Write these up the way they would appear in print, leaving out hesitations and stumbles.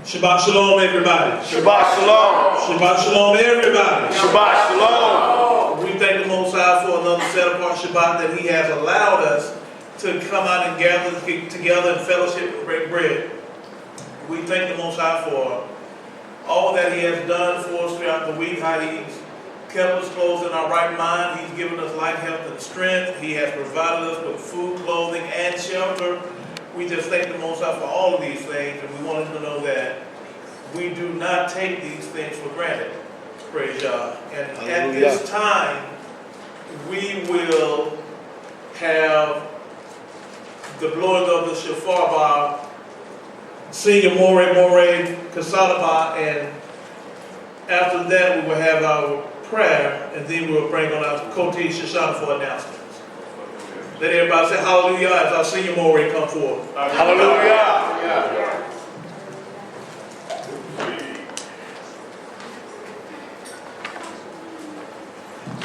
Shabbat Shalom, everybody. Shabbat Shalom. Shabbat Shalom, everybody. Shabbat Shalom. We thank the Most High for another set-apart Shabbat that He has allowed us to come out and gather together in fellowship and break bread. We thank the Most High for all that He has done for us throughout the week, how He's kept us clothed in our right mind. He's given us life, health, and strength. He has provided us with food, clothing, and shelter. We just thank the Most High for all of these things, and we want Him to know that we do not take these things for granted. Praise God. And at this time, we will have the blowing of the shofar by Senior More Kasadaba, and after that we will have our prayer, and then we will bring on our Koti Shoshana for announcements. Let everybody say hallelujah as our Senior More come forward. Hallelujah.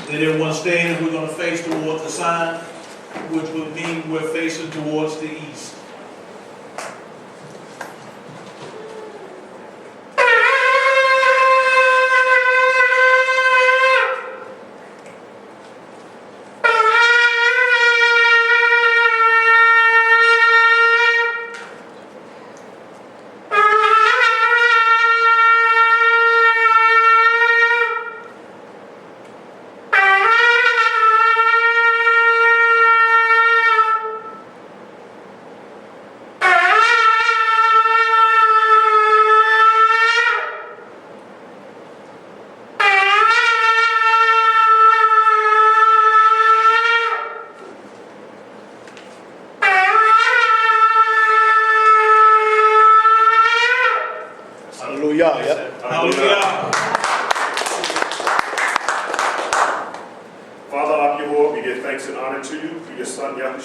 Let everyone stand, and we're going to face towards the sign, which would mean we're facing towards the east.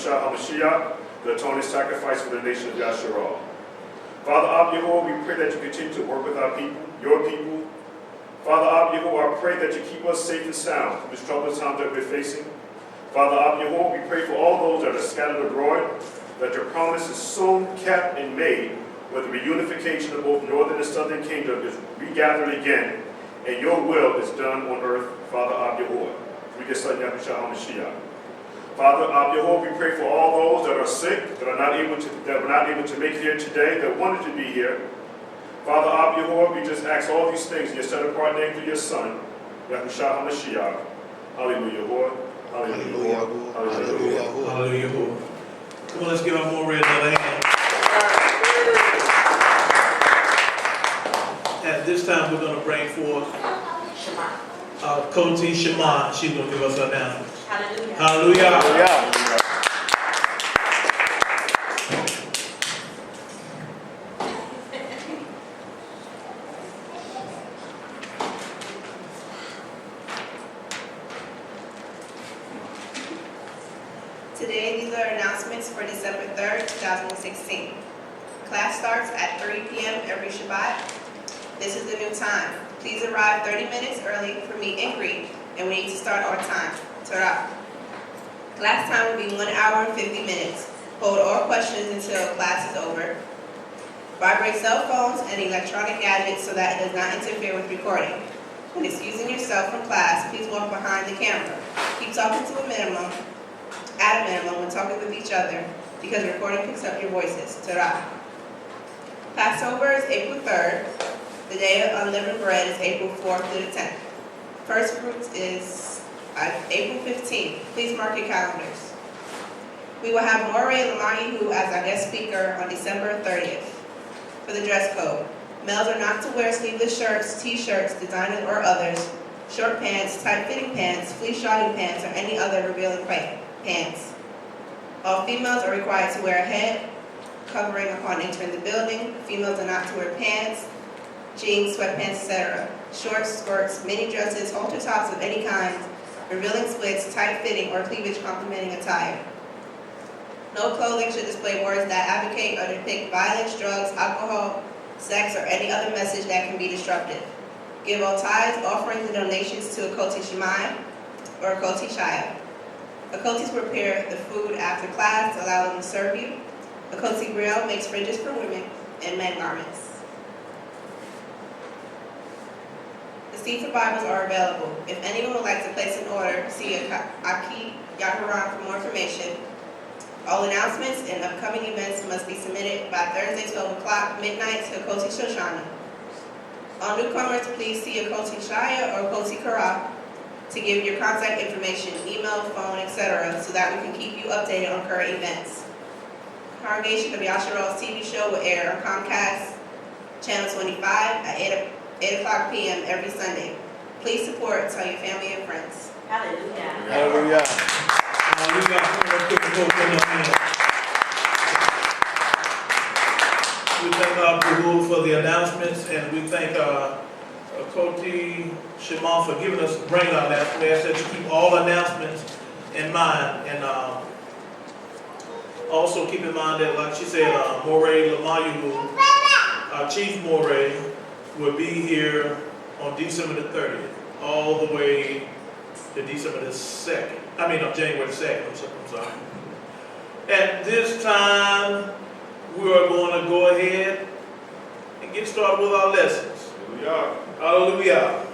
Yashra'al, the atoning sacrifice for the nation of Yashra'al. Father Ab Yehovah, we pray that you continue to work with our people, your people. Father Ab Yehovah, I pray that you keep us safe and sound through this troubled time that we're facing. Father Ab Yehovah, we pray for all those that are scattered abroad, that your promise is soon kept and made, where the reunification of both northern and southern kingdom is regathered again, and your will is done on earth, Father Ab Yehovah. We get Yashra'al Mashiach. Father Ab Yehovah, we pray for all those that are sick, that were not able to make it here today, that wanted to be here. Father Ab Yehovah, we just ask all these things in your set-apart name through your Son, Yashra'al Mashiach. Hallelujah, Lord. Hallelujah. Hallelujah. Hallelujah. Come on, let's give our more red another hand. At this time, we're going to bring forth Koti Shema. She's going to give us her announcements. Hallelujah. Hallelujah. Hallelujah. Today, these are announcements for December 3rd, 2016. Class starts at 3 p.m. every Shabbat. This is the new time. Please arrive 30 minutes early for meet and greet, and we need to start on time. Torah. Class time will be 1 hour and 50 minutes. Hold all questions until class is over. Vibrate cell phones and electronic gadgets so that it does not interfere with recording. When excusing yourself from class, please walk behind the camera. Keep talking to a minimum, at a minimum, when talking with each other, because recording picks up your voices. Torah. Passover is April 3rd. The day of unleavened bread is April 4th through the 10th. First fruits is April 15th. Please mark your calendars. We will have Morey Lamayihu as our guest speaker on December 30th. For the dress code, males are not to wear sleeveless shirts, t-shirts, designer or others, short pants, tight-fitting pants, fleece jogging pants, or any other revealing pants. All females are required to wear a head covering upon entering the building. Females are not to wear pants, jeans, sweatpants, etc. Shorts, skirts, mini dresses, halter tops of any kind, revealing splits, tight-fitting, or cleavage-complementing attire. No clothing should display words that advocate or depict violence, drugs, alcohol, sex, or any other message that can be disruptive. Give all tithes, offerings, and donations to a Koti Shemai or a Koti Shaya. A Kotis prepare the food after class to allow them to serve you. A Koti grill makes fridges for women and men garments. Sefer Bibles are available. If anyone would like to place an order, see Aki Yashra'al for more information. All announcements and upcoming events must be submitted by Thursday, 12 o'clock midnight to Koti Shoshana. All newcomers, please see a Koti Shaya or Koti Kara to give your contact information, email, phone, etc., so that we can keep you updated on current events. Congregation of Yashra'al's TV show will air on Comcast Channel 25 at 8 o'clock p.m. every Sunday. Please support, tell your family and friends. Hallelujah. Hallelujah. We got we thank Bahu for the announcements, and we thank Koti Shimon for giving us, bringing our announcements. We ask that you keep all announcements in mind, and also keep in mind that, like she said, Moray Lamayu, our Chief Moray, will be here on December the 30th, all the way to December the 2nd. January the 2nd, I'm sorry. At this time, we are going to go ahead and get started with our lessons. Hallelujah. Hallelujah.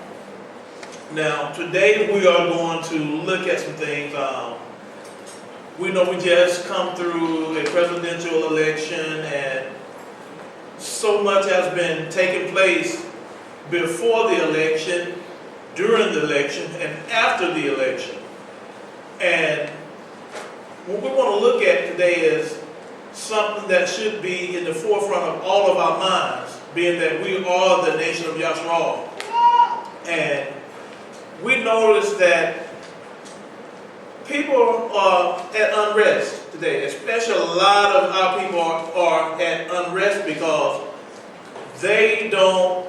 Now, today we are going to look at some things. We know we just come through a presidential election, and so much has been taking place before the election, during the election, and after the election. And what we want to look at today is something that should be in the forefront of all of our minds, being that we are the nation of Yashra'al. And we notice that people are at unrest today, especially a lot of our people are at unrest because they don't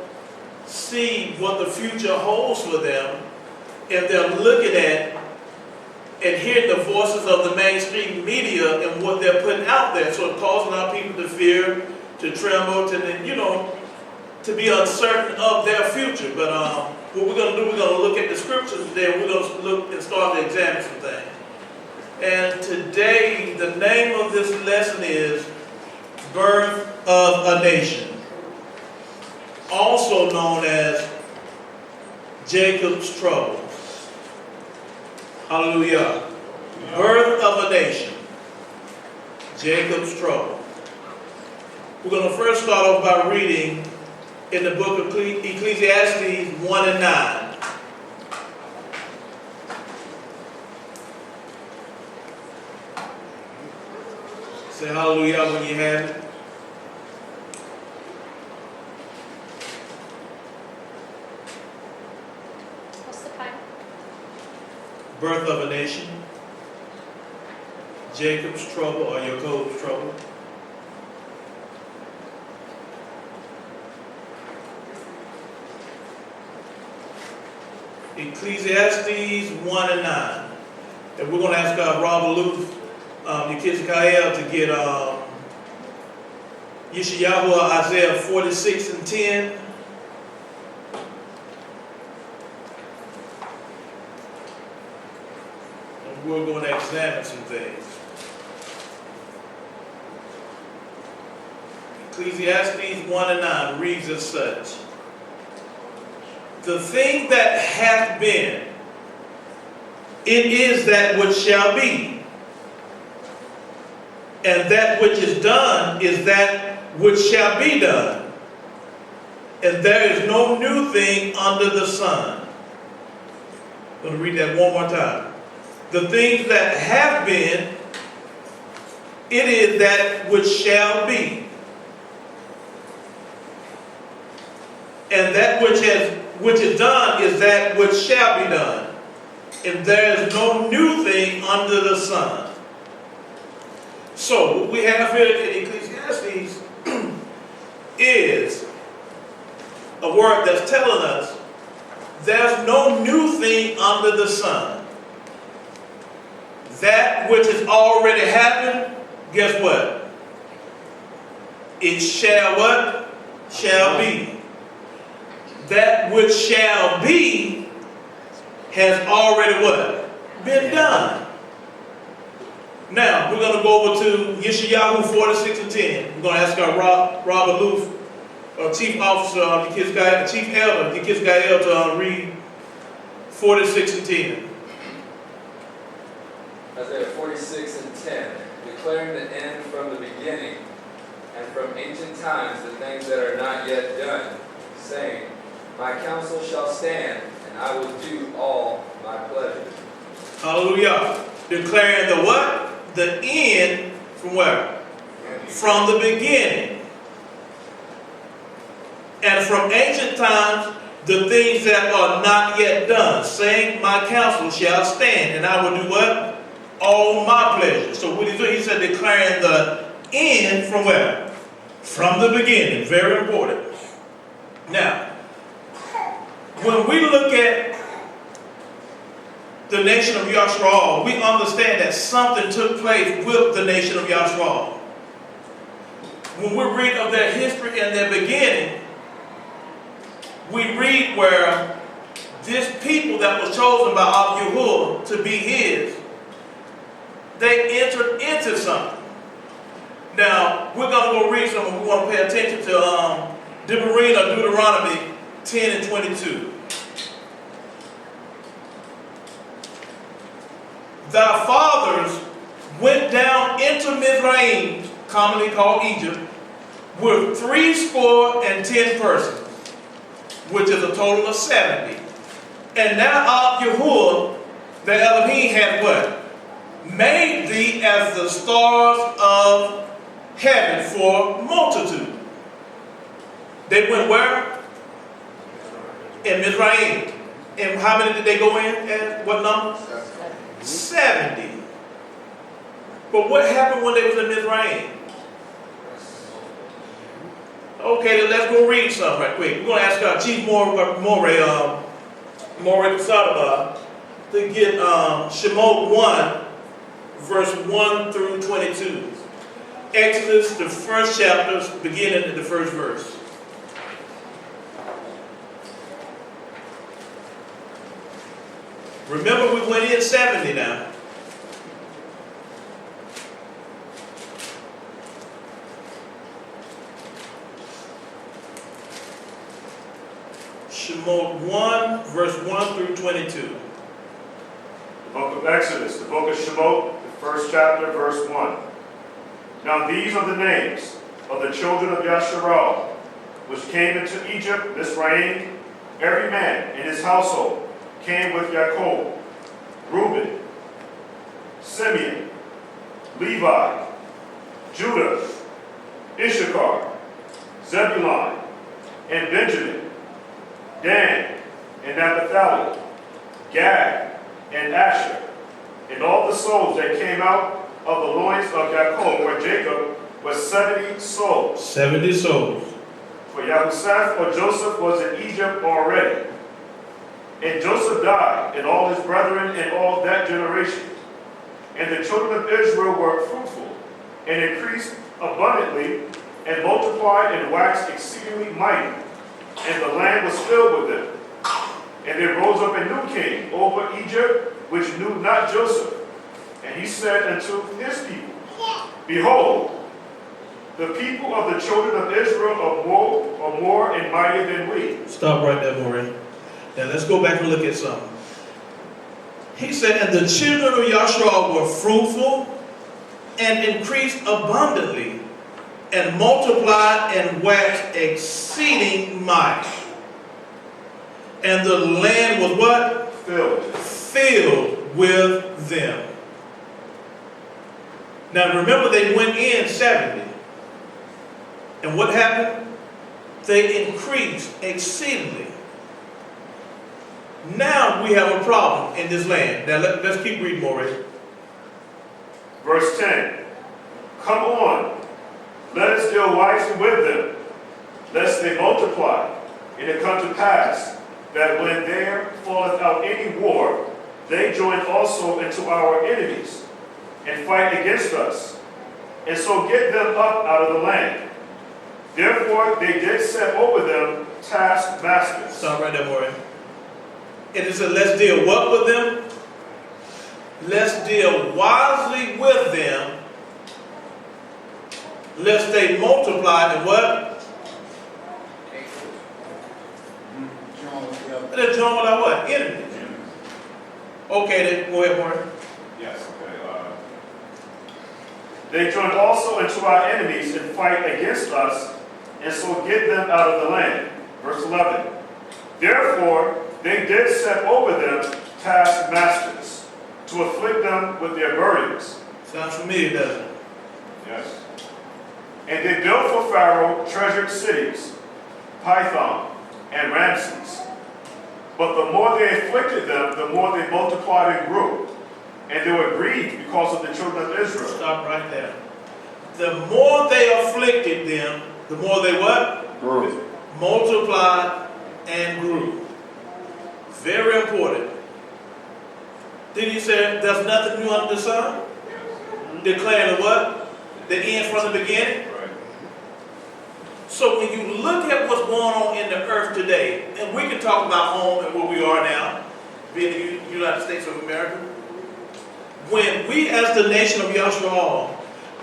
see what the future holds for them, and they're looking at and hearing the voices of the mainstream media and what they're putting out there. So it's causing our people to fear, to tremble, to be uncertain of their future. But what we're going to do, we're going to look at the scriptures today, and we're going to look and start to examine some things. And today, the name of this lesson is Birth of a Nation, also known as Jacob's Trouble. Hallelujah. Birth of a Nation, Jacob's Trouble. We're going to first start off by reading in the book of Ecclesiastes 1 and 9. Say hallelujah when you have it. What's the time? Birth of a Nation, Jacob's Trouble, or Jacob's Trouble. Ecclesiastes 1 and 9. And we're going to ask Rob Aloof, your kids to get Yashra'al, Isaiah 46 and 10. And we're going to examine some things. Ecclesiastes 1 and 9 reads as such. The thing that hath been, it is that which shall be. And that which is done is that which shall be done. And there is no new thing under the sun. I'm going to read that one more time. The things that have been, it is that which shall be. And that which is done is that which shall be done. And there is no new thing under the sun. So what we have here in Ecclesiastes is a word that's telling us there's no new thing under the sun. That which has already happened, guess what? It shall what? Shall be. That which shall be has already what? Been done. Now, we're going to go over to Yashra'al 46 and 10. We're going to ask our Rob Aloof Chief Officer, Chief Elder, Yashra'al to read 46 and 10. Isaiah 46 and 10, declaring the end from the beginning, and from ancient times the things that are not yet done, saying, my counsel shall stand, and I will do all my pleasure. Hallelujah. Declaring the what? The end from where? From the beginning. And from ancient times, the things that are not yet done, saying, my counsel shall stand, and I will do what? All my pleasure. So what he doing? He said declaring the end from where? From the beginning. Very important. Now, when we look at the nation of Yashra'al, we understand that something took place with the nation of Yashra'al. When we read of their history and their beginning, we read where this people that was chosen by Yahuwah to be his, they entered into something. Now, we're going to go read something. We want to pay attention to Deuteronomy 10 and 22. Thy fathers went down into Mizraim, commonly called Egypt, with 70 persons, which is a total of 70. And now Yahuwah, the Elohim, had what? Made thee as the stars of heaven for multitude. They went where? In Mizraim. And how many did they go in? At what number? 70. But what happened when they was in Mizraim? Okay, then let's go read something right quick. We're going to ask Chief Moreh Sadaba to get Shemot 1, verse 1 through 22. Exodus, the first chapter, beginning at the first verse. Remember, we went in 70 now. Shemot 1, verse 1 through 22. The book of Exodus, the book of Shabbat, the first chapter, verse 1. Now these are the names of the children of Yashra'al, which came into Egypt, Mizraim. Every man in his household came with Jacob, Reuben, Simeon, Levi, Judah, Issachar, Zebulun, and Benjamin, Dan, and Naphtali, Gad, and Asher, and all the souls that came out of the loins of Jacob, where Jacob was 70 souls. 70 souls. For Yahusaph or Joseph was in Egypt already. And Joseph died, and all his brethren, and all that generation. And the children of Israel were fruitful, and increased abundantly, and multiplied and waxed exceedingly mighty. And the land was filled with them. And there rose up a new king over Egypt, which knew not Joseph. And he said unto his people, behold, the people of the children of Israel are more and mightier than we. Stop right there, Moreh. Now let's go back and look at something. He said, and the children of Yashra'al were fruitful and increased abundantly, and multiplied and waxed exceeding mighty. And the land was what? Filled with them. Now remember, they went in 70. And what happened? They increased exceedingly. Now we have a problem in this land. Now let's keep reading more. Verse 10. Come on, let us deal wisely with them, lest they multiply. And it come to pass that when there falleth out any war, they join also into our enemies, and fight against us, and so get them up out of the land. Therefore they did set over them taskmasters. Stop right there, Moreh. And it said, let's deal what with them? Let's deal wisely with them, lest they multiply and what? They're joined with our what? Enemies. Okay, then go ahead, Mark. Yes, okay. They joined also into our enemies and fight against us, and so get them out of the land. Verse 11. Therefore, they did set over them taskmasters, to afflict them with their burdens. Sounds familiar, doesn't it? Yes. And they built for Pharaoh treasured cities, Python and Ramses. But the more they afflicted them, the more they multiplied and grew. And they were grieved because of the children of Israel. Stop right there. The more they afflicted them, the more they what? Grew. Multiplied and grew. Very important. Did he say there's nothing new under the sun? Declaring the what? The end from the beginning? Right. So when you look at what's going on in the earth today, and we can talk about home and where we are now, being the United States of America, when we as the nation of Yashra'al,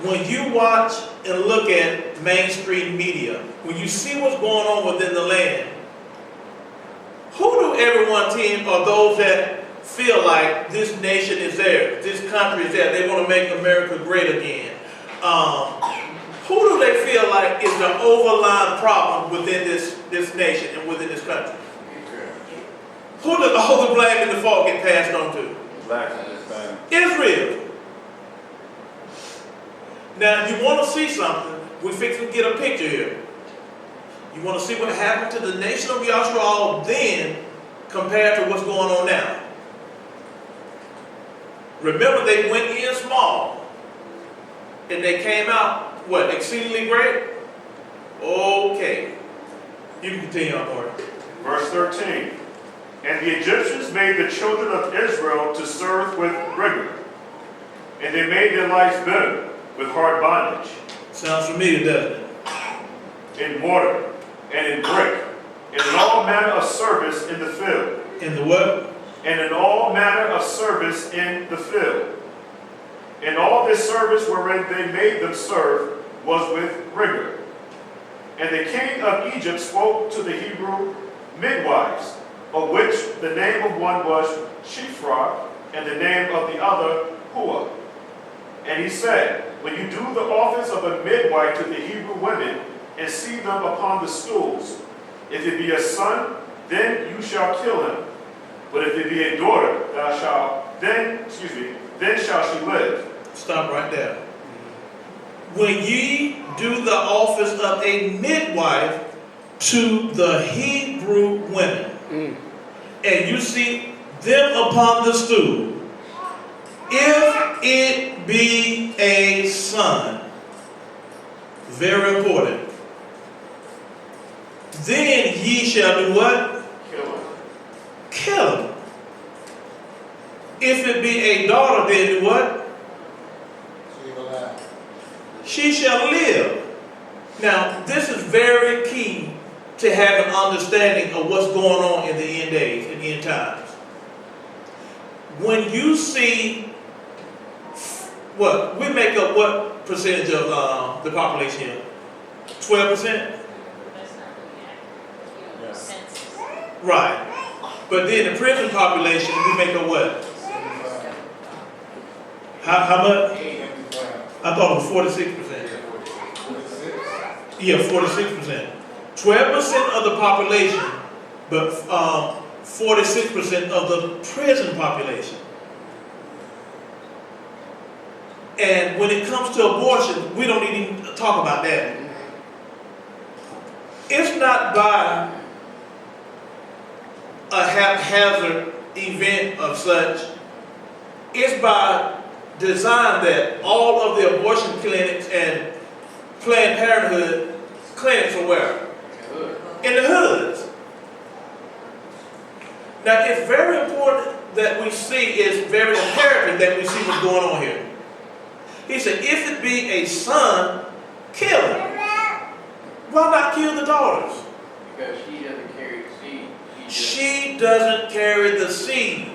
when you watch and look at mainstream media, when you see what's going on within the land, who do everyone tend, or those that feel like this nation is theirs, this country is theirs, they want to make America great again? Who do they feel like is the overlying problem within this nation and within this country? Who does all the blame and the fault get passed on to? Black and Hispanic. Israel. Now, you want to see something, we're fixing to get a picture here. You want to see what happened to the nation of Yashra'al then compared to what's going on now. Remember, they went in small and they came out, what, exceedingly great? Okay. You can continue on, Lord. Verse 13. And the Egyptians made the children of Israel to serve with rigor, and they made their lives bitter with hard bondage. Sounds familiar, doesn't it? In mortar and in brick, and in all manner of service in the field. In the what? And in all manner of service in the field. And all this service wherein they made them serve was with rigor. And the king of Egypt spoke to the Hebrew midwives, of which the name of one was Shiphrah, and the name of the other Puah. And he said, when you do the office of a midwife to the Hebrew women, and see them upon the stools, if it be a son, then you shall kill him. But if it be a daughter, then shall she live. Stop right there. When ye do the office of a midwife to the Hebrew women, and you see them upon the stool, if it be a son, very important, then ye shall do what? Kill him. Kill him. If it be a daughter, then do what? She shall live. Now, this is very key to have an understanding of what's going on in the end days, in the end times. When you see what, we make up what percentage of the population here? 12%? That's not really accurate. Census. Right. But then the prison population, we make up what? How much? I thought it was 46%. Yeah, 46%. 12% of the population, but 46% of the prison population. And when it comes to abortion, we don't even talk about that. It's not by a haphazard event of such. It's by design that all of the abortion clinics and Planned Parenthood clinics are where? In the hoods. Now, it's very important that we see, it's very imperative that we see what's going on here. He said, if it be a son, kill him. Why not kill the daughters? Because she doesn't carry the seed. She doesn't carry the seed.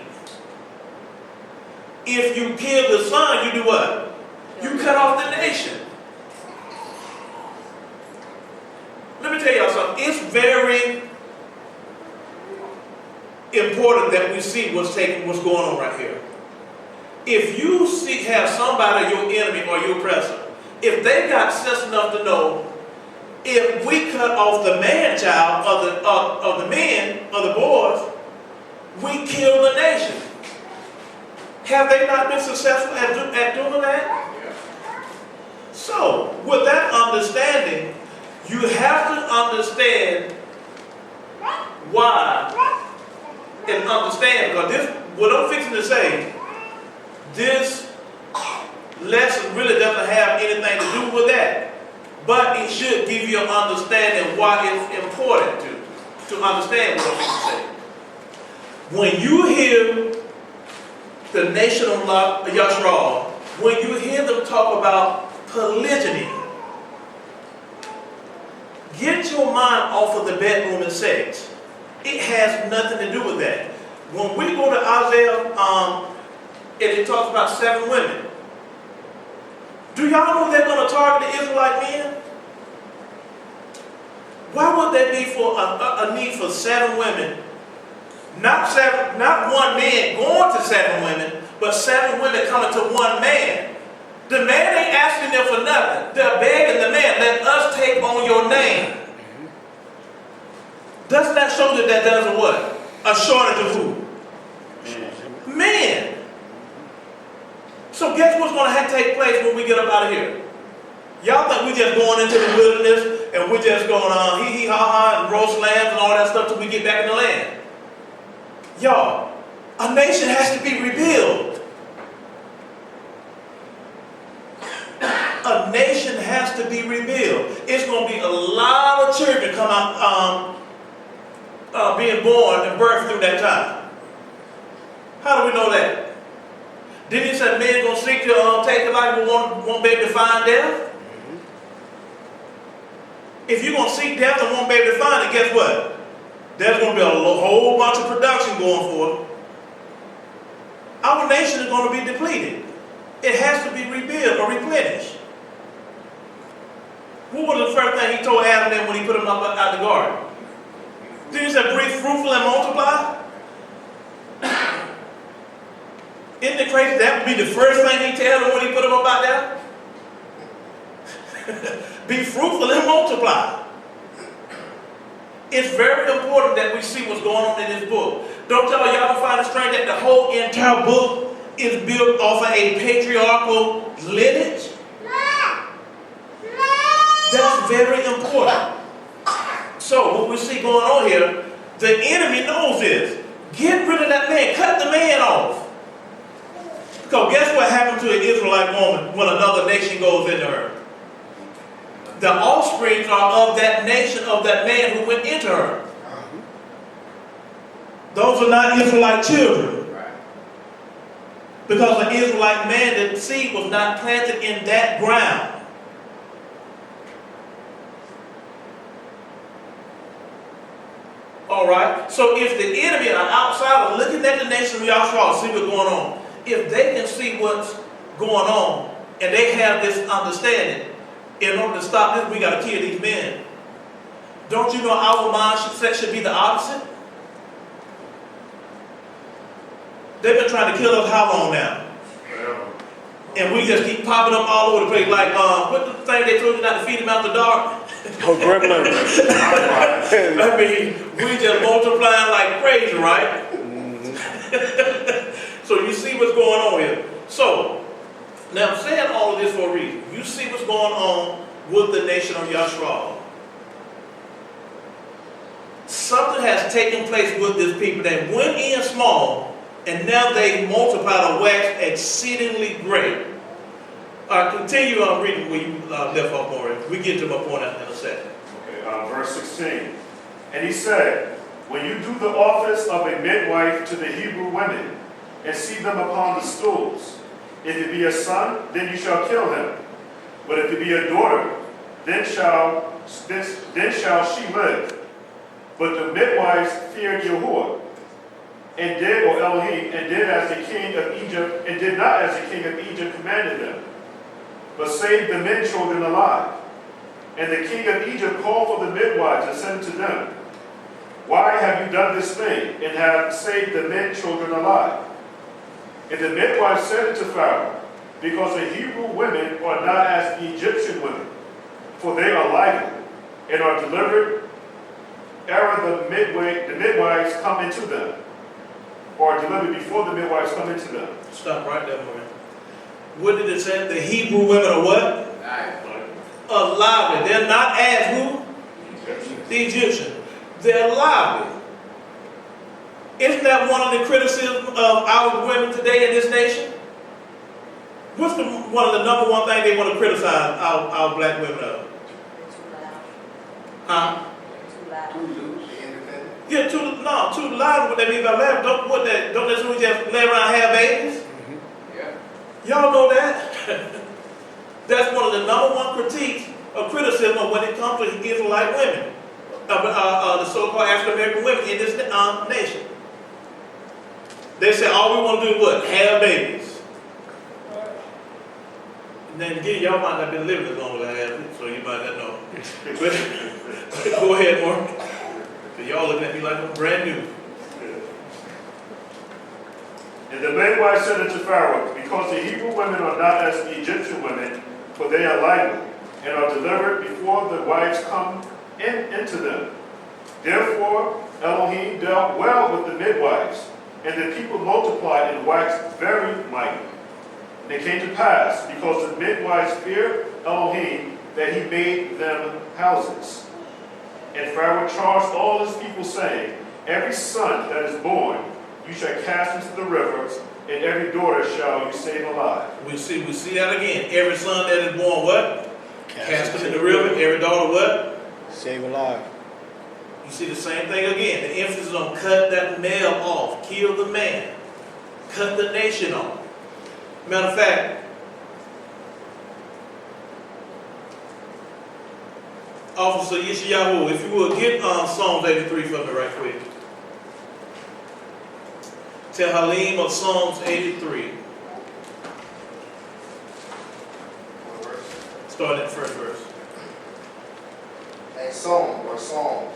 If you kill the son, you do what? You cut off the nation. Let me tell y'all something. It's very important that we see what's going on right here. If you have somebody, your enemy or your oppressor, if they got sense enough to know, if we cut off the man-child of the men, of the boys, we kill the nation. Have they not been successful at doing that? So, with that understanding, you have to understand why and understand, because this, what I'm fixing to say, this lesson really doesn't have anything to do with that. But it should give you an understanding why it's important to understand what I'm fixing to say. When you hear the nation of Yashra'al, when you hear them talk about polygyny, get your mind off of the bedroom and sex. It has nothing to do with that. When we go to Isaiah, and it talks about 7 women, do y'all know they're going to target the Israelite men? Why would there be for a need for 7 women? Not one man going to 7 women, but 7 women coming to one man. The man ain't asking them for nothing. They're begging the man, let us take on your name. Doesn't that show that there's a what? A shortage of who? Men. So guess what's going to take place when we get up out of here? Y'all think we just going into the wilderness and we're just going on hee hee ha ha and roast lambs and all that stuff till we get back in the land? Y'all, a nation has to be rebuilt. A nation has to be rebuilt. It's going to be a lot of children come out being born and birthed through that time. How do we know that? Didn't he say men going to seek to take the life but won't be able to find death? If you're going to seek death and won't be able to find it, guess what? There's going to be a whole bunch of production going forth. Our nation is going to be depleted. It has to be rebuilt or replenished. What was the first thing he told Adam then when he put him up out the garden? Did he say, be fruitful and multiply? Isn't it crazy? That would be the first thing he tells him when he put him up out there? Be fruitful and multiply. It's very important that we see what's going on in this book. Don't y'all find it strange that the whole entire book is built off of a patriarchal lineage? That's very important. So what we see going on here, the enemy knows this. Get rid of that man. Cut the man off. Because guess what happened to an Israelite woman when another nation goes into her? The offsprings are of that nation, of that man who went into her. Those are not Israelite children. Because the Israelite man, the seed was not planted in that ground. Alright? So if the enemy are outside of looking at the nation of Yashra'al, see what's going on. If they can see what's going on, and they have this understanding, in order to stop this, we got to kill these men. Don't you know our mindset should be the opposite? They've been trying to kill us how long now? And we just keep popping up all over the place. Like, what the thing they told you not to feed them after dark? Oh, gremlin. I mean, we just multiplying like crazy, right? So you see what's going on here. So, now I'm saying all of this for a reason. You see what's going on with the nation of Yashra'al. Something has taken place with this people that went in small, and now they multiplied or waxed exceedingly great. Continue on reading where you left off, Maureen. We get to my point in a second. Okay, verse 16. And he said, when you do the office of a midwife to the Hebrew women, and see them upon the stools, if it be a son, then you shall kill him. But if it be a daughter, then shall she live. But the midwives feared Yahuwah, and did, or Elohim, and did as the king of Egypt, and did not as the king of Egypt commanded them, but saved the men children alive. And the king of Egypt called for the midwives and said to them, Why have you done this thing, and have saved the men children alive? And the midwife said to Pharaoh, because the Hebrew women are not as the Egyptian women, for they are lively, and are delivered ere the midwives come into them, or are delivered before the midwives come into them. Stop right there, man. What did it say? The Hebrew women are what? Lively. They're not as who? The Egyptian. They're lively. Isn't that one of the criticisms of our women today in this nation? What's one of the number one things they want to criticize our black women of? Huh? Yeah, too loud. What they mean by loud? Don't they mean just lay around and have babies? Yeah. Y'all know that? That's one of the number one critiques of criticism when it comes to Israelite women, the so-called African American women in this nation. They say all we want to do is what? Have babies. And then again, y'all might not have been living as long as I have, so you might not know. Go ahead, Mark. Because y'all looking at me like I'm brand new. And the midwife said unto Pharaoh, because the Hebrew women are not as the Egyptian women, for they are lively, and are delivered before the wives come into them. Therefore Elohim dealt well with the midwives, and the people multiplied and waxed very mighty. And it came to pass, because the midwives feared Elohim, that he made them houses. And Pharaoh charged all his people, saying, every son that is born you shall cast into the rivers, and every daughter shall you save alive. We see that again. Every son that is born what? Cast him in the river. Every daughter what? Save alive. You see the same thing again. The emphasis on cut that male off. Kill the man. Cut the nation off. Matter of fact, Officer Yashra'al, if you would get Psalms 83 for me right quick. Tehillim of Psalms 83. Start at the first verse. A song or song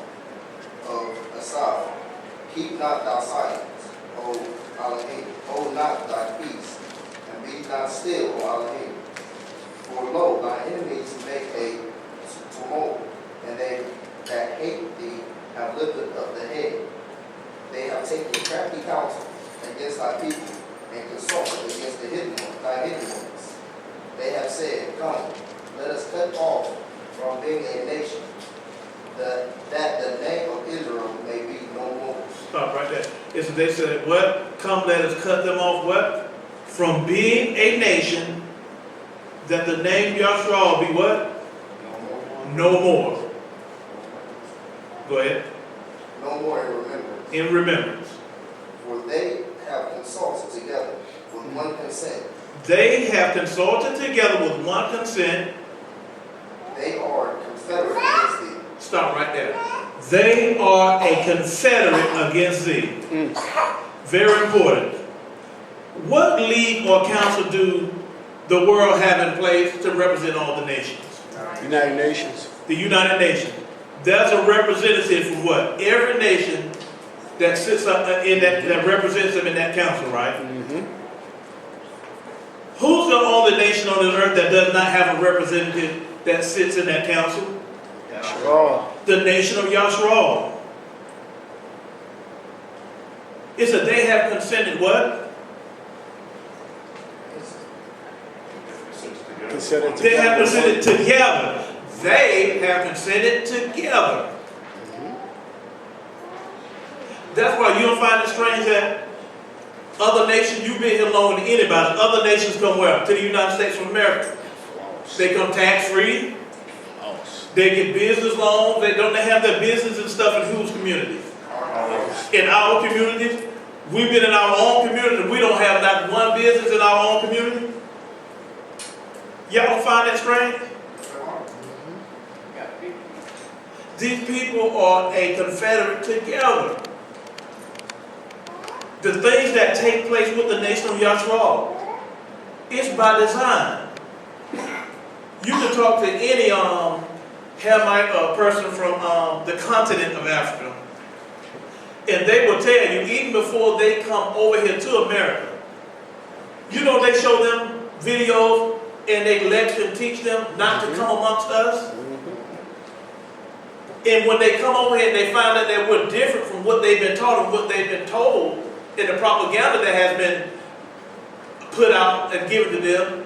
of Asaph. Keep not thy silence, O Elohim. Hold not thy peace, and be not still, O Elohim. For lo, thy enemies make a tumult, and they that hate thee have lifted up the head. They have taken crafty counsel against thy people, and consulted against thy hidden ones. They have said, come, let us cut off from being a nation, that the name of Israel may be no more. Stop right there. They said, what? Come, let us cut them off, what? From being a nation, that the name Yashra'al be what? No more. Go ahead. No more in remembrance. In remembrance. For they have consulted together with one consent. They have consulted together with one consent. They are confederate against thee. Stop right there. They are a confederate against thee. Very important. What league or council do the world have in place to represent all the nations? United Nations. The United Nations. That's a representative from what? Every nation that sits up in that represents them in that council, right? Who's the only nation on this earth that does not have a representative that sits in that council? Yashra'al. The nation of Yashra'al. It's a they have consented what? Considered They have together. consented together. They have consented together. That's why you don't find it strange that other nations, you've been here longer than anybody, other nations come where? To the United States of America. They come tax-free. They get business loans. They have their business and stuff in whose communities? In our communities. We've been in our own community. We don't have not one business in our own community. Y'all don't find that strange? These people are a confederate together. The things that take place with the nation of Yashra'al, it's by design. You can talk to any Hamite person from the continent of Africa, And they will tell you, even before they come over here to America, you know, they show them videos and they lecture and teach them not to come amongst us. And when they come over here and they find out that we're different from what they've been taught and what they've been told in the propaganda that has been put out and given to them,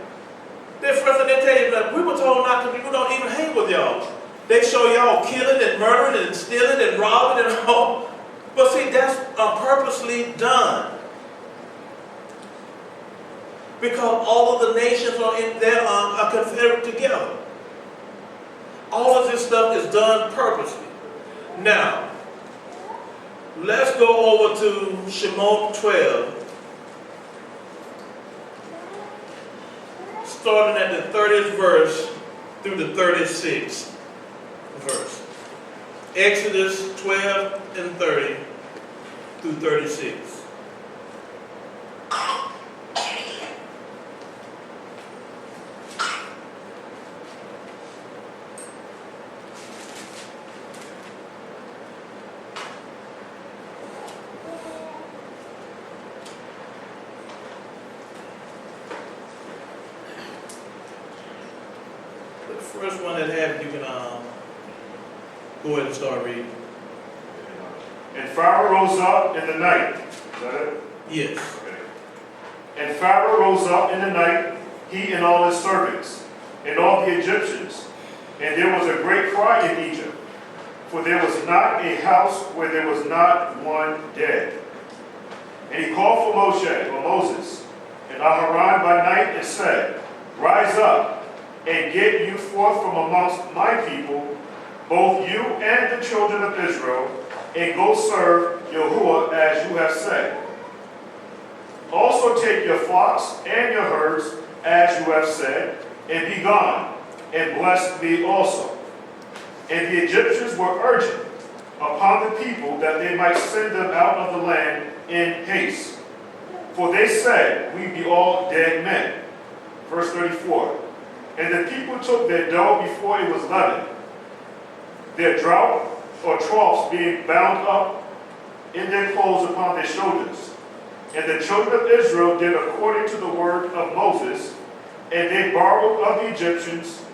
they're first and they tell you that we were told not to, we don't even hang with y'all. They show y'all killing and murdering and stealing and robbing and all. But see, that's purposely done. Because all of the nations are confederate together. All of this stuff is done purposely. Now, let's go over to Shemot 12, starting at the 30th verse through the 36th verse. Exodus 12 and 30 through 36. The first one that have you can go ahead and start reading. And Pharaoh rose up in the night. Is that it? Yes. Okay. And Pharaoh rose up in the night, he and all his servants, and all the Egyptians. And there was a great cry in Egypt, for there was not a house where there was not one dead. And he called for Moses, and Aharon by night, and said, Rise up, and get you forth from amongst my people, both you and the children of Israel, and go serve Yahuwah as you have said. Also take your flocks and your herds as you have said, and be gone, and bless me also. And the Egyptians were urgent upon the people that they might send them out of the land in haste. For they said, We be all dead men. Verse 34. And the people took their dough before it was leavened, their drought or troughs being bound up in their clothes upon their shoulders. And the children of Israel did according to the word of Moses, and they borrowed of the Egyptians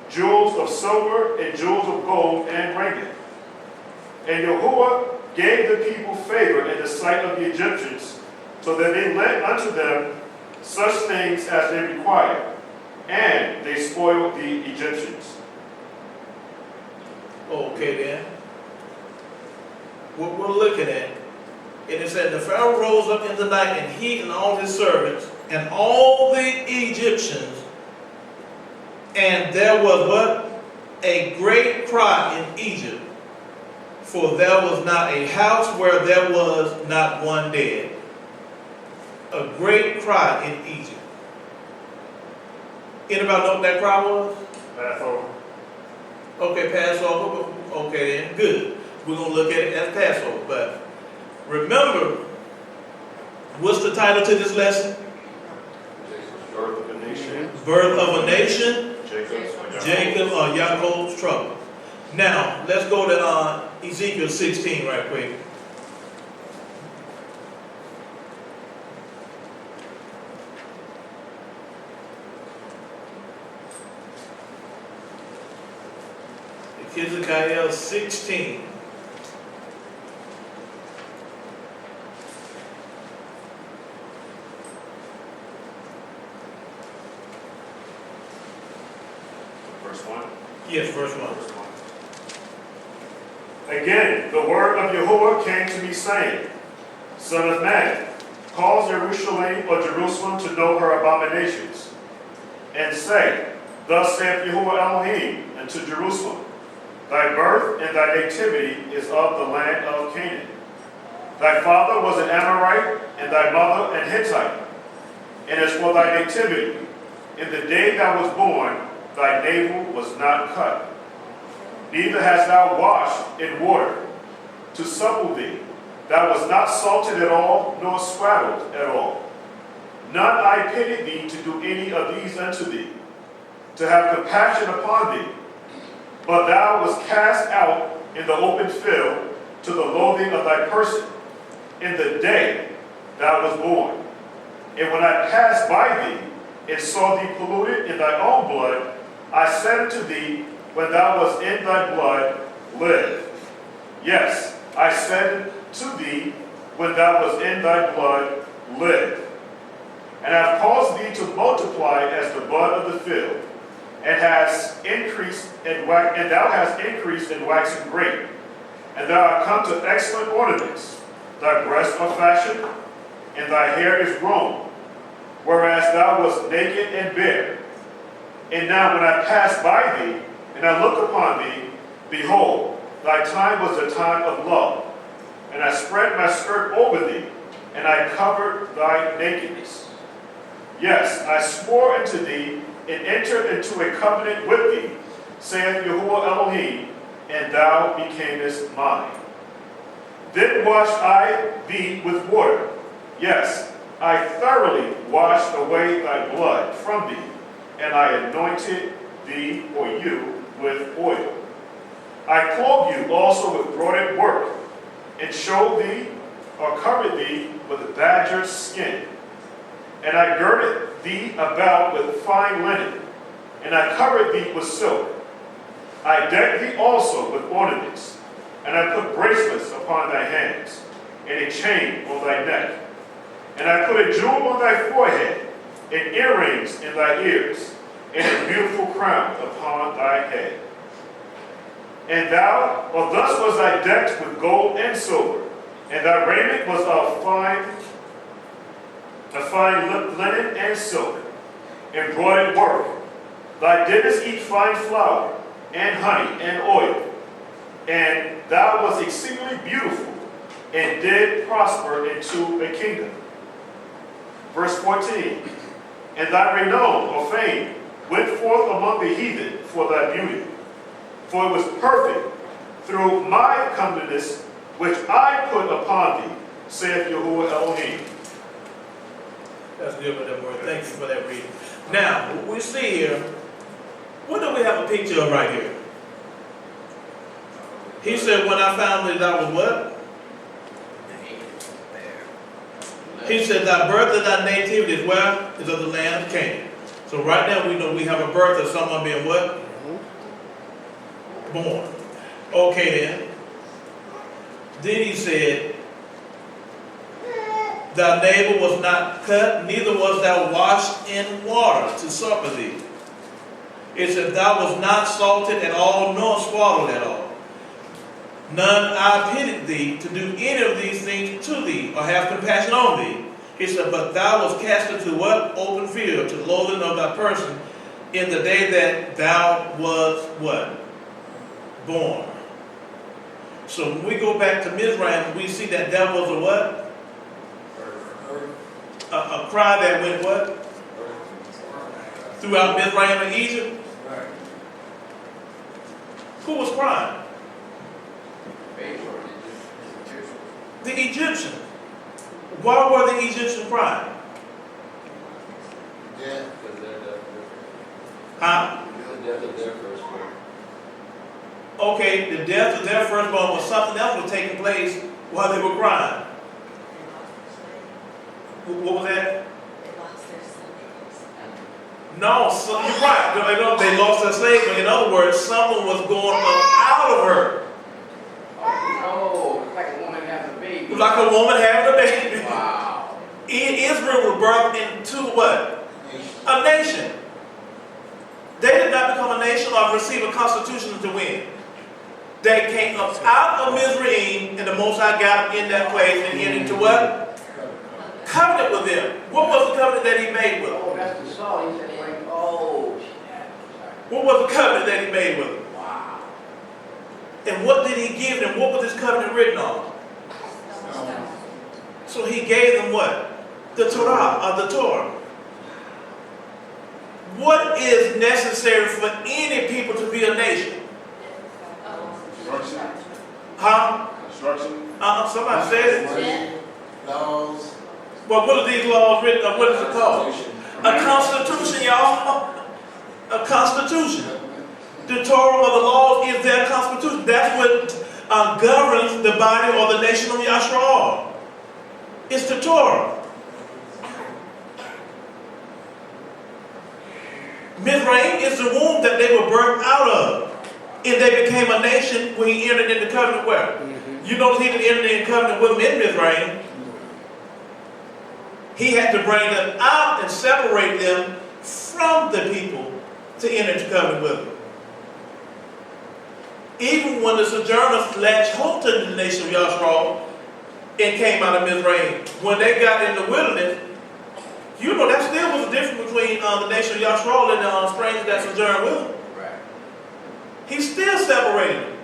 jewels of silver and jewels of gold and raiment. And Yahuwah gave the people favor in the sight of the Egyptians, so that they lent unto them such things as they required, and they spoiled the Egyptians. Okay then. What we're looking at, and it said, the Pharaoh rose up in the night, and he and all his servants, and all the Egyptians, and there was what? A great cry in Egypt, for there was not a house where there was not one dead. A great cry in Egypt. Anybody know what that cry was? Passover. Okay, Passover. Okay then, good. We're going to look at it as Passover. But remember, what's the title to this lesson? Birth of a nation. Birth of a nation. Jacob or Yaakov's trouble. Now, let's go to Ezekiel 16 right quick. Ezekiel 16. Verse 1. Yes, verse 1. Verse 1. Again, the word of Yahuwah came to me, saying, Son of man, cause Jerusalem or Jerusalem to know her abominations, and say, Thus saith Yahuwah Elohim unto Jerusalem, Thy birth and thy nativity is of the land of Canaan. Thy father was an Amorite, and thy mother an Hittite. And as for thy nativity, in the day thou was born, thy navel was not cut. Neither hast thou washed in water to supple thee. Thou was not salted at all, nor swaddled at all. None I pity thee to do any of these unto thee, to have compassion upon thee. But thou wast cast out in the open field to the loathing of thy person, in the day thou was born. And when I passed by thee, and saw thee polluted in thy own blood, I said unto thee, when thou wast in thy blood, live. Yes, I said to thee, when thou wast in thy blood, live. And I have caused thee to multiply as the bud of the field, and hast increased and thou hast increased in waxen great, and thou art come to excellent ornaments. Thy breasts are fashioned, and thy hair is grown, whereas thou wast naked and bare. And now when I pass by thee, and I look upon thee, behold, thy time was the time of love. And I spread my skirt over thee, and I covered thy nakedness. Yes, I swore unto thee, and entered into a covenant with thee, saith Yahuwah Elohim, and thou becamest mine. Then washed I thee with water. Yes, I thoroughly washed away thy blood from thee, and I anointed thee, or you, with oil. I clothed you also with broidered work, and showed thee, or covered thee, with badger skin. And I girded thee about with fine linen, and I covered thee with silk. I decked thee also with ornaments, and I put bracelets upon thy hands, and a chain on thy neck. And I put a jewel on thy forehead, and earrings in thy ears, and a beautiful crown upon thy head. And thou, or thus was thy decked with gold and silver, and thy raiment was of fine linen and silk, embroidered work. Thou didst eat fine flour, and honey, and oil. And thou wast exceedingly beautiful, and did prosper into a kingdom. Verse 14, and thy renown or fame went forth among the heathen for thy beauty. For it was perfect through my comeliness which I put upon thee, saith Yahuwah Elohim. That's good for that word. Thank you for that reading. Now, what we see here, what do we have a picture of right here? He said, when I found that I was what? He said, thy birth and thy nativity is where? Is of the land of Canaan. So right now we know we have a birth of someone being what? Born. Okay then. Then he said, thy navel was not cut, neither was thou washed in water to suffer thee. It said, thou was not salted at all, nor swaddled at all. None I pitied thee to do any of these things to thee, or have compassion on thee. He said, but thou was cast into what? Open field, to the loathing of thy person, in the day that thou was what? Born. So when we go back to Mizraim, we see that there was a what? A cry that went what? Throughout Mizraim and Egypt. Who was crying? The Egyptian. Why were the Egyptians crying? Yeah. Huh? The death of their firstborn. Okay, the death of their firstborn was something else was taking place while they were crying. What was that? No, so, you're right. They lost their slave, but in other words, something was going on out of her. Oh, it's like a woman having a baby. Like a woman having a baby. Wow. Israel was birthed into what? A nation. They did not become a nation or receive a constitution to win. They came up out of Mizraim, and the Most High got in that place and entered into what? Covenant with them. What was the covenant that he made with them? Oh, that's the song. He said, like, oh, What was the covenant that he made with them? wow. And what did he give them? What was this covenant written on? So he gave them what? The Torah, the Torah. What is necessary for any people to be a nation? Instruction. Huh? Instruction. Somebody said it. Laws. Well, what are these laws written? What is it called? A constitution, y'all. A constitution. The Torah or the laws is their constitution. That's what governs the body or the nation of Yashra'al. It's the Torah. Mizraim is the womb that they were birthed out of. And they became a nation when he entered into covenant where? You notice he didn't enter into covenant with them in Mizraim. He had to bring them out and separate them from the people to enter into covenant with them. Even when the sojourners latched hold to the nation of Yashra'al and came out of Mizraim, when they got in the wilderness, you know that still was a difference between the nation of Yashra'al and the strangers that sojourned with them. Right. He still separated them.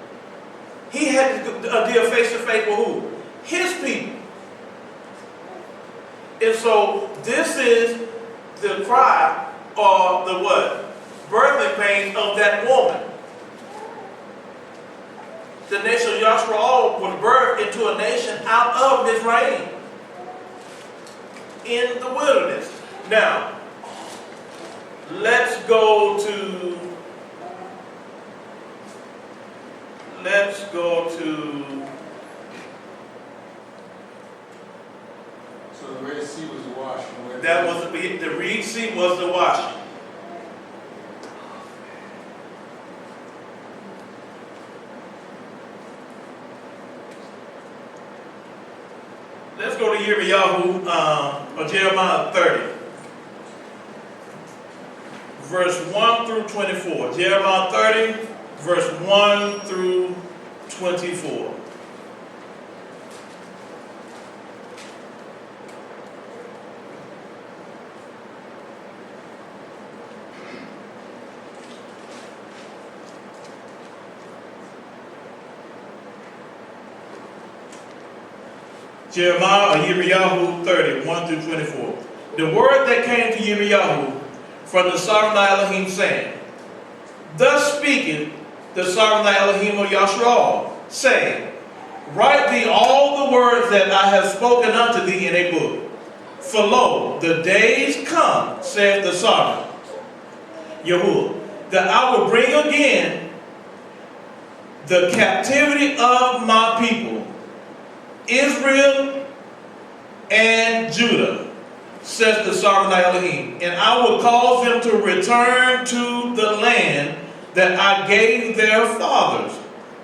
He had to deal face to face with who? His people. And so this is the cry or the what? Birthing pain of that woman. The nation of Yashra'al was birthed into a nation out of Mizraim in the wilderness. Now, let's go to So the Red Sea was washed. that was the Red Sea was the washing. Let's go to Yirmiyahu, or Jeremiah 30, verse 1 through 24. Jeremiah 30, verse 1 through 24. Jeremiah or Yirmiyahu 30, 1 through 24. The word that came to Yirmiyahu from the sovereign Elohim, saying, Thus speaketh the sovereign Elohim of Yashra'al, saying, Write thee all the words that I have spoken unto thee in a book. For lo, the days come, saith the sovereign Yahuwah, that I will bring again the captivity of my people, Israel and Judah, says the sovereign Elohim, and I will cause them to return to the land that I gave their fathers,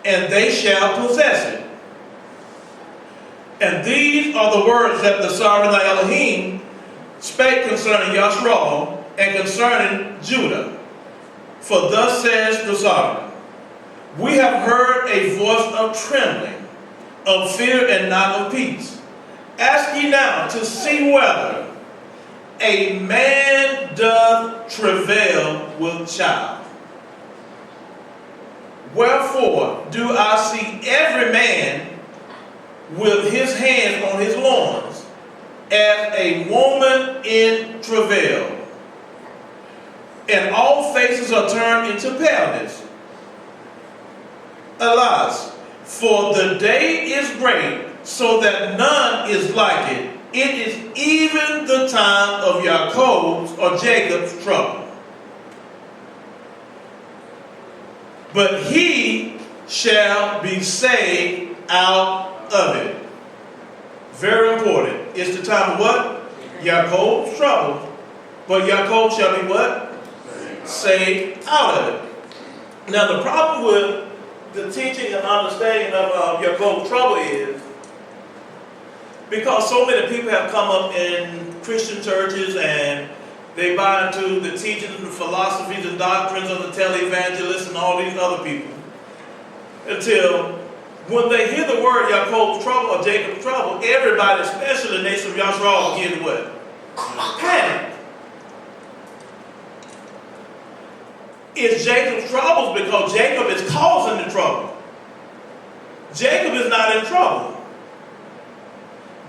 and they shall possess it. And these are the words that the sovereign Elohim spake concerning Yashra'al and concerning Judah. For thus says the sovereign, We have heard a voice of trembling, of fear and not of peace. Ask ye now to see whether a man doth travail with child. Wherefore do I see every man with his hands on his loins, as a woman in travail, and all faces are turned into paleness. Alas, for the day is great, so that none is like it. It is even the time of Jacob's or Jacob's trouble. But he shall be saved out of it. Very important. It's the time of what? Jacob's trouble. But Jacob shall be what? Saved out of it. Now the problem with the teaching and understanding of Jacob's trouble is because so many people have come up in Christian churches and they buy into the teachings and the philosophies and doctrines of the televangelists and all these other people, until when they hear the word Jacob's trouble or Jacob's trouble, everybody, especially the nation of Yashra'al, begins what? Panic. It's Jacob's troubles because Jacob is causing the trouble. Jacob is not in trouble.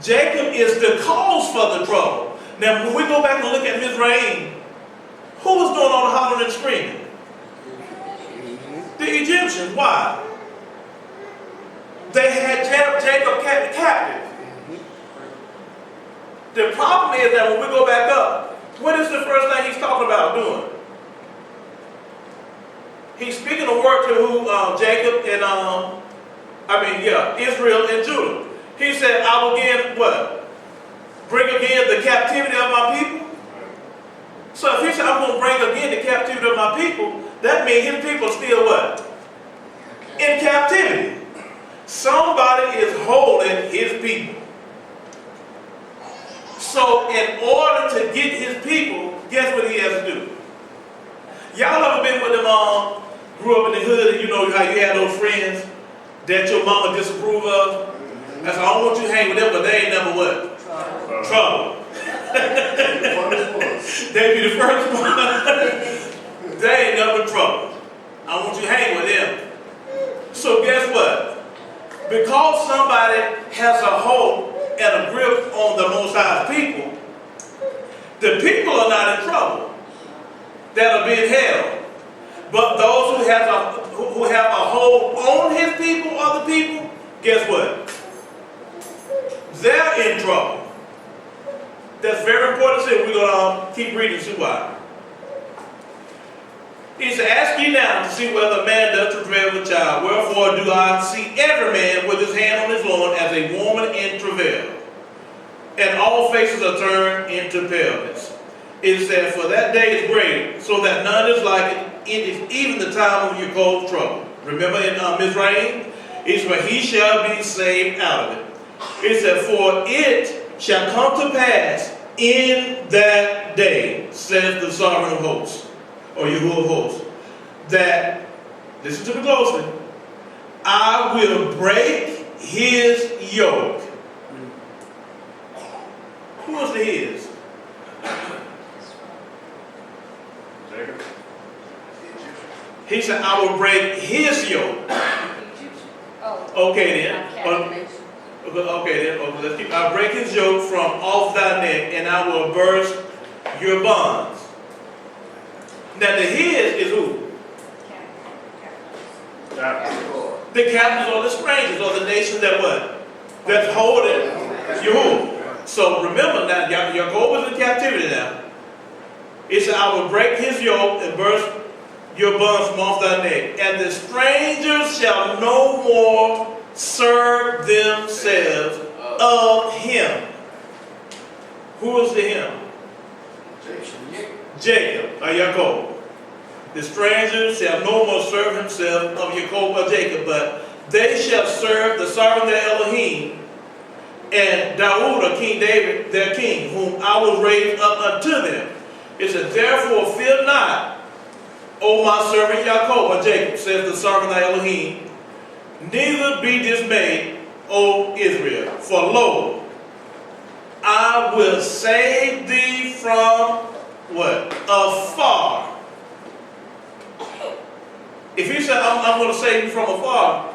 Jacob is the cause for the trouble. Now, when we go back and look at Mizraim, who was doing all the hollering and screaming? The Egyptians. Why? They had Jacob captive. The problem is that when we go back up, what is the first thing he's talking about doing? He's speaking a word to who? Jacob and Israel and Judah. He said, I will give what? bring again the captivity of my people. So if he said, I'm going to bring again the captivity of my people, that means his people are still what? In captivity. Somebody is holding his people. So in order to get his people, guess what he has to do? Y'all ever been with them, grew up in the hood, and you know how you had those friends that your mama disapproved of? That's I don't want you to hang with them, but they ain't never what? Trouble. They be the first one. They ain't never trouble. I want you to hang with them. So guess what? Because somebody has a hold and a grip on the Most High's people, the people are not in trouble that are being held. But those who have a hold on his people, other people, guess what? They're in trouble. That's very important to see. We're going to keep reading, see why. He said, ask ye now to see whether a man does travail with child. Wherefore do I see every man with his hand on his loin as a woman in travail. And all faces are turned into paleness. It said, for that day is great, so that none is like it. It is even the time of your cold trouble. Remember in Mizraim? It said, but he shall be saved out of it. It said, for it shall come to pass in that day, says the sovereign of hosts, or Yahuwah of hosts, that, listen to me closely, I will break his yoke. Who is the his? Jacob. He said, I will break his yoke. Okay then. Okay then. Okay, let's keep. I'll break his yoke from off thy neck, and I will burst your bonds. Now the his is who? The captives or the strangers or the nation that what? That's holding Yahuwah. So remember now, Yaakov is in captivity now. It said, I will break his yoke and burst your bonds from off thy neck. And the strangers shall no more serve themselves of him. Who is the him? Jacob, or Yaakov. The strangers shall no more serve himself of Yaakov or Jacob, but they shall serve the sovereign their Elohim, and Dawood, or King David, their king, whom I will raise up unto them. It says, therefore fear not, O my servant Yaakov, or Jacob, says the sovereign thy Elohim, neither be dismayed, O Israel, for lo, I will save thee from what? Afar. If he said, I'm going to save you from afar,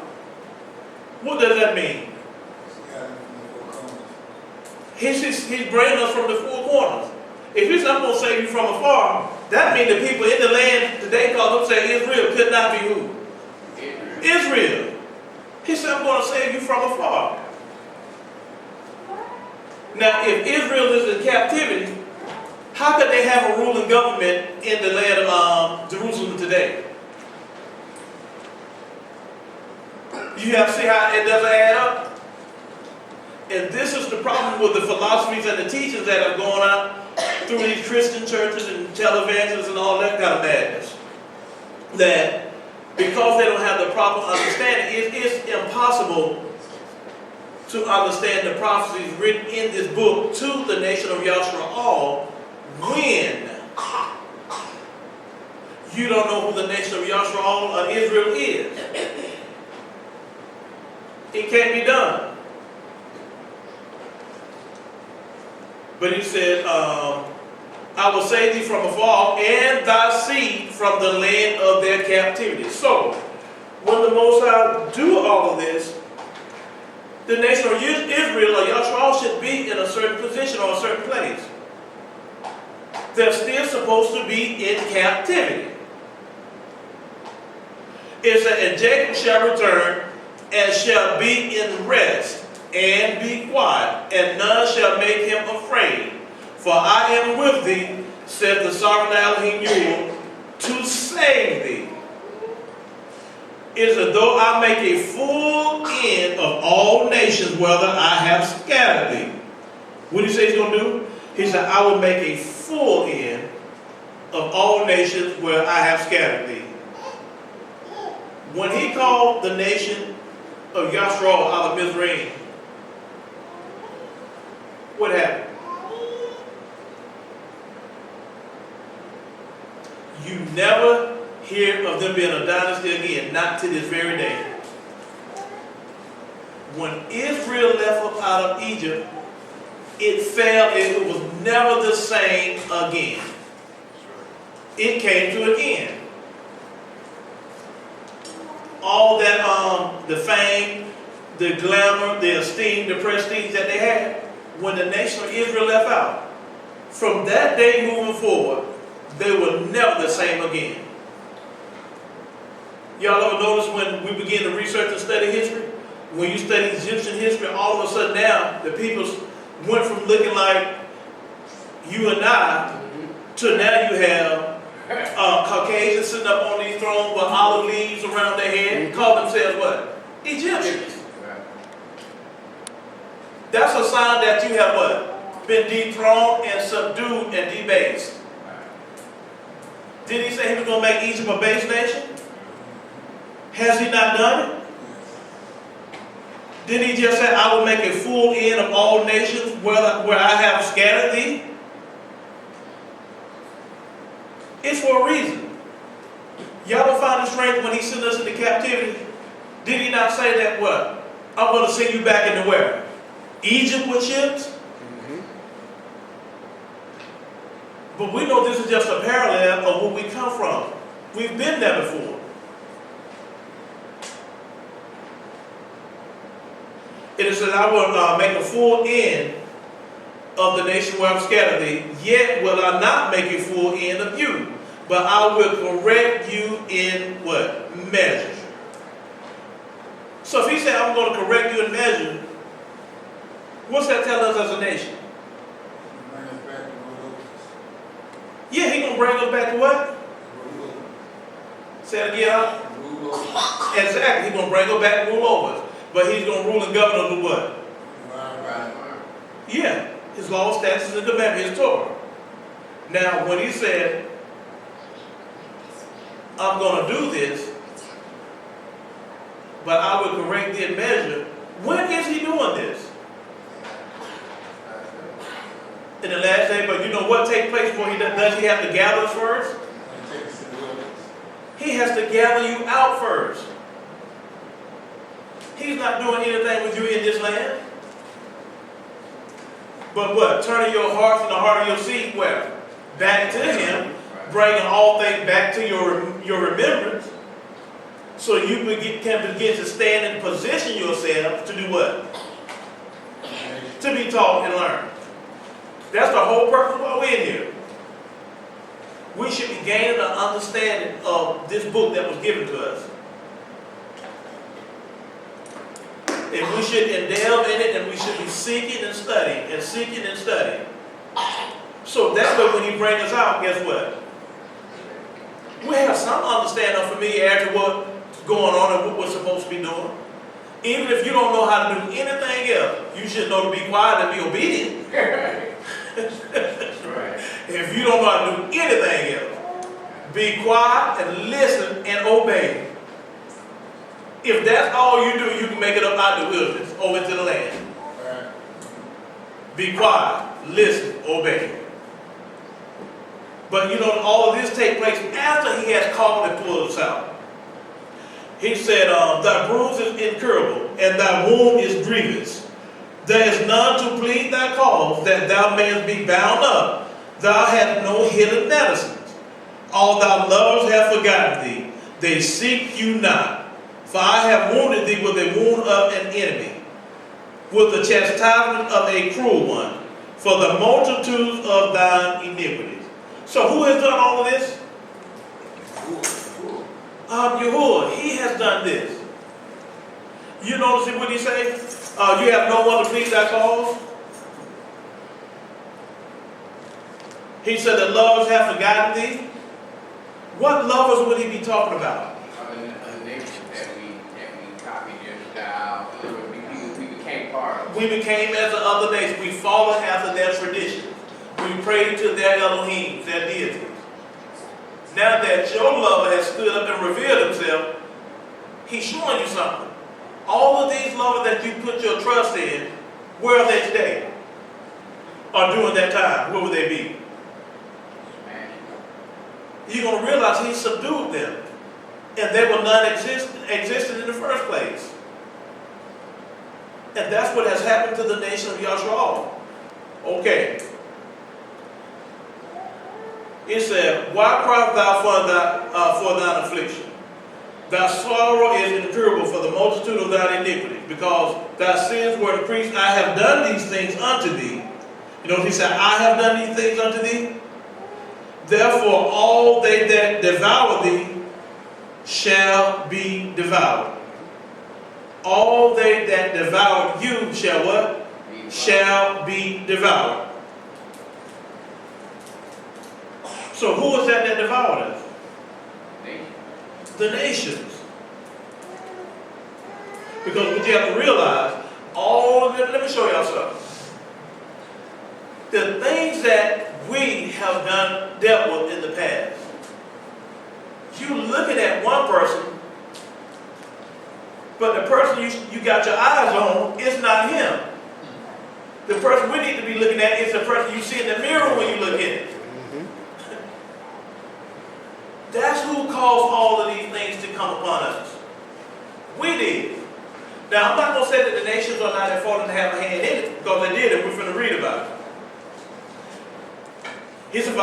what does that mean? He's bringing us from the four corners. If he said, I'm going to save you from afar, that means the people in the land today call themselves Israel could not be who? Israel. He said, I'm going to save you from afar. Now, if Israel is in captivity, how could they have a ruling government in the land of Jerusalem today? You have to see how it doesn't add up. And this is the problem with the philosophies and the teachings that have gone out through these Christian churches and televangelists and all that kind of madness. That because they don't have the proper understanding, it is impossible to understand the prophecies written in this book to the nation of Yashra'al when you don't know who the nation of Yashra'al or Israel is. It can't be done. But he said, I will save thee from afar and thy seed from the land of their captivity. So, when the Most High do all of this, the nation of Israel or Yashra'al should be in a certain position or a certain place. They're still supposed to be in captivity. It said, and Jacob shall return and shall be in rest and be quiet, and none shall make him afraid. For I am with thee, said the sovereign Elohim Yahuwah, to save thee. It is as though I make a full end of all nations, whether I have scattered thee. What did he say he's going to do? He said, I will make a full end of all nations where I have scattered thee. When he called the nation of Yashra'al out of Mizraim, what happened? You never hear of them being a dynasty again, not to this very day. When Israel left up out of Egypt, it fell, it was never the same again. It came to an end. All that, the fame, the glamour, the esteem, the prestige that they had, when the nation of Israel left out, from that day moving forward, they were never the same again. Y'all ever notice when we begin to research and study history? When you study Egyptian history, all of a sudden now, the people went from looking like you and I, to now you have Caucasians sitting up on these thrones with olive leaves around their head, call themselves what? Egyptians. That's a sign that you have what? Been dethroned and subdued and debased. Did he say he was going to make Egypt a base nation? Has he not done it? Did he just say, I will make a full end of all nations where I have scattered thee? It's for a reason. Y'all don't find it strange when he sent us into captivity? Did he not say that what? I'm going to send you back into where? Egypt with ships? But we know this is just a parallel of where we come from. We've been there before. It says, I will make a full end of the nation where I've scattered thee, yet will I not make a full end of you, but I will correct you in what? Measure. So if he said, I'm going to correct you in measure, what's that tell us as a nation? Bring us back to rule Yeah, he's going to bring us back to what? over. Rule Say it again, huh? over. Rule over. Exactly. He's going to bring us back and rule over us. But he's going to rule and govern us with what? Right. Yeah. His law, statutes, and commandments, his Torah. Now, when he said, I'm going to do this, but I will correct thee in measure, when is he doing this? In the last day, but you know what takes place before he does he have to gather us first? And take us to the wilderness. He has to gather you out first. He's not doing anything with you in this land. But what? Turning your hearts and the heart of your seed where? Back to him, bringing all things back to your remembrance, so you can begin to stand and position yourself to do what? To be taught and learned. That's the whole purpose why we're in here. We should be gaining an understanding of this book that was given to us. And we should delve in it, and we should be seeking and studying, and seeking and studying. So that way when he brings us out, guess what? We have some understanding of familiarity with what's going on and what we're supposed to be doing. Even if you don't know how to do anything else, you should know to be quiet and be obedient. If you don't know how to do anything else, be quiet and listen and obey. If that's all you do, you can make it up out of the wilderness over into the land. Right. Be quiet, listen, obey. But you know, all of this takes place after he has called and pulled us out. He said, thy bruise is incurable, and thy wound is grievous. There is none to plead thy cause, that thou mayest be bound up. Thou hast no hidden medicines. All thy lovers have forgotten thee. They seek you not. For I have wounded thee with a wound of an enemy, with the chastisement of a cruel one, for the multitude of thine iniquities. So who has done all of this? Yahuwah. He has done this. You notice what he say? You have no one to plead thy cause. He said the lovers have forgotten thee. What lovers would he be talking about? Other nations that we copied your style, we became became part of it. We became as the other nation. We followed after their traditions. We prayed to their Elohim, their deities. Now that your lover has stood up and revealed himself, he's showing you something. All of these lovers that you put your trust in, where are they today? Or during that time, where would they be? You're going to realize he subdued them. And they were non-existent in the first place. And that's what has happened to the nation of Yashra'al. Okay. It said, why cry thou for thine affliction? Thy sorrow is incurable for the multitude of thine iniquities, because thy sins were increased. I have done these things unto thee. You know what he said? I have done these things unto thee. Therefore, all they that devour thee shall be devoured. All they that devour you shall what? Shall be devoured. So who is that devoured us? The nations. Because what you have to realize, let me show y'all something. The things that we have dealt with in the past, you looking at one person, but the person you got your eyes on is not him. The person we need to be looking at is the person you see in the mirror when you look at it. That's who caused all of these things to come upon us. We did. Now, I'm not going to say that the nations are not at fault and have a hand in it, because they did, and we're going to read about it. He said,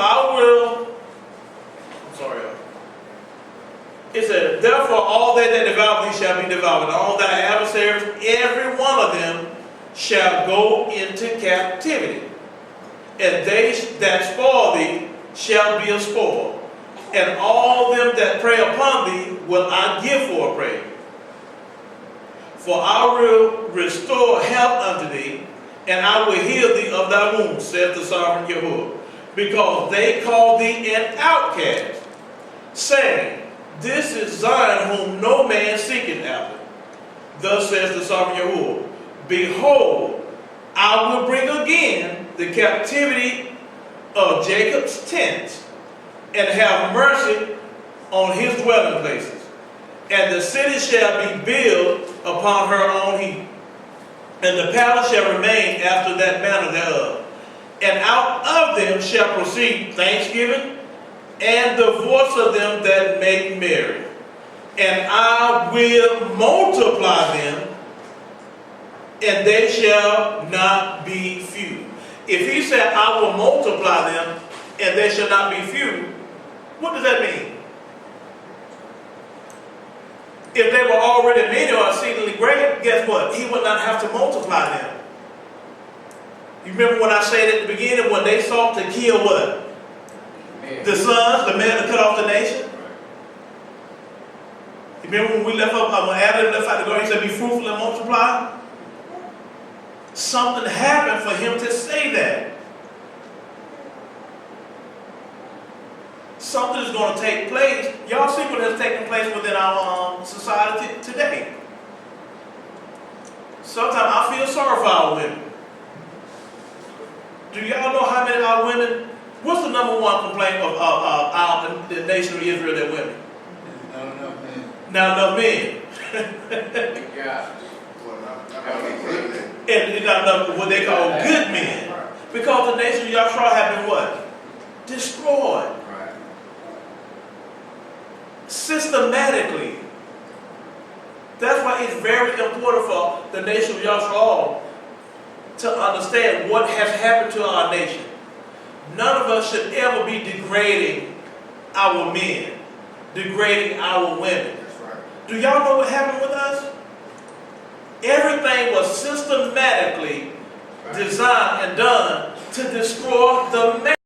it said, therefore all they that devour thee shall be devoured, and all thy adversaries, every one of them, shall go into captivity. And they that spoil thee shall be a spoil. And all them that prey upon thee will I give for a prey. For I will restore health unto thee, and I will heal thee of thy wounds, saith the sovereign Yahuwah. Because they call thee an outcast, saying, this is Zion whom no man seeketh after. Thus says the sovereign Yahuwah, behold, I will bring again the captivity of Jacob's tents, and have mercy on his dwelling places. And the city shall be built upon her own heap, and the palace shall remain after that manner thereof. And out of them shall proceed thanksgiving, and the voice of them that make merry. And I will multiply them, and they shall not be few. If he said, I will multiply them, and they shall not be few, what does that mean? If they were already many or exceedingly great, guess what? He would not have to multiply them. You remember when I said at the beginning, when they sought to kill what? The sons, the men to cut off the nation? You remember when we left up, when Adam left out the garden, he said, be fruitful and multiply? Something happened for him to say that. Something is going to take place. Y'all see what has taken place within our society today. Sometimes I feel sorry for our women. Do y'all know how many of our women, what's the number one complaint of the nation of Israel, their women? Not enough men. Not enough men. Yeah. And not enough what they call good men. Because the nation of Yashra'al have been what? Destroyed. Systematically. That's why it's very important for the nation of Yashra'al to understand what has happened to our nation. None of us should ever be degrading our men, degrading our women. Do y'all know what happened with us? Everything was systematically designed and done to destroy the man.